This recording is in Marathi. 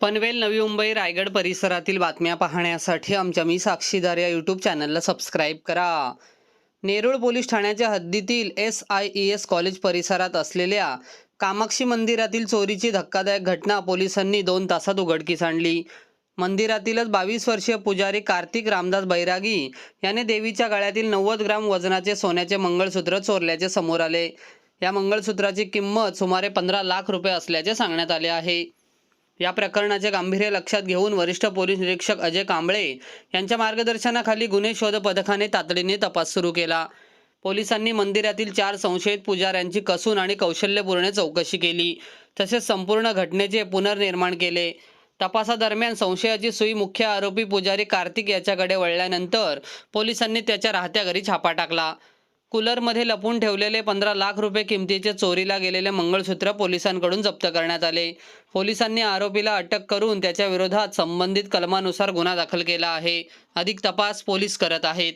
पनवेल, नवी मुंबई, रायगड परिसरातील बातम्या पाहण्यासाठी आमच्या मी साक्षीदार या यूट्यूब चॅनलला सबस्क्राईब करा. नेरूळ पोलीस ठाण्याच्या हद्दीतील SIES कॉलेज परिसरात असलेल्या कामाक्षी मंदिरातील चोरीची धक्कादायक घटना पोलिसांनी 2 तासात उघडकीस आणली. मंदिरातीलच 22 वर्षीय पुजारी कार्तिक रामदास बैरागी याने देवीच्या गळ्यातील 90 ग्राम वजनाचे सोन्याचे मंगळसूत्र चोरल्याचे समोर आले. या मंगळसूत्राची किंमत सुमारे 15 लाख रुपये असल्याचे सांगण्यात आले आहे. या प्रकरणाचे गांभीर्य लक्षात घेऊन वरिष्ठ पोलीस निरीक्षक अजय कांबळे यांच्या मार्गदर्शनाखाली गुन्हे शोध पथकाने तातडीने तपास सुरू केला. पोलिसांनी मंदिरातील 4 संशयित पुजाऱ्यांची कसून आणि कौशल्यपूर्ण चौकशी केली, तसेच संपूर्ण घटनेचे पुनर्निर्माण केले. तपासादरम्यान संशयाची सुई मुख्य आरोपी पुजारी कार्तिक याच्याकडे वळल्यानंतर पोलिसांनी त्याच्या राहत्या घरी छापा टाकला. कूलरमध्ये लपून ठेवलेले 15 लाख रुपये किमतीचे चोरीला गेलेले मंगळसूत्र पोलिसांकडून जप्त करण्यात आले. पोलिसांनी आरोपीला अटक करून त्याच्या विरोधात संबंधित कलमानुसार गुन्हा दाखल केला आहे. अधिक तपास पोलीस करत आहेत.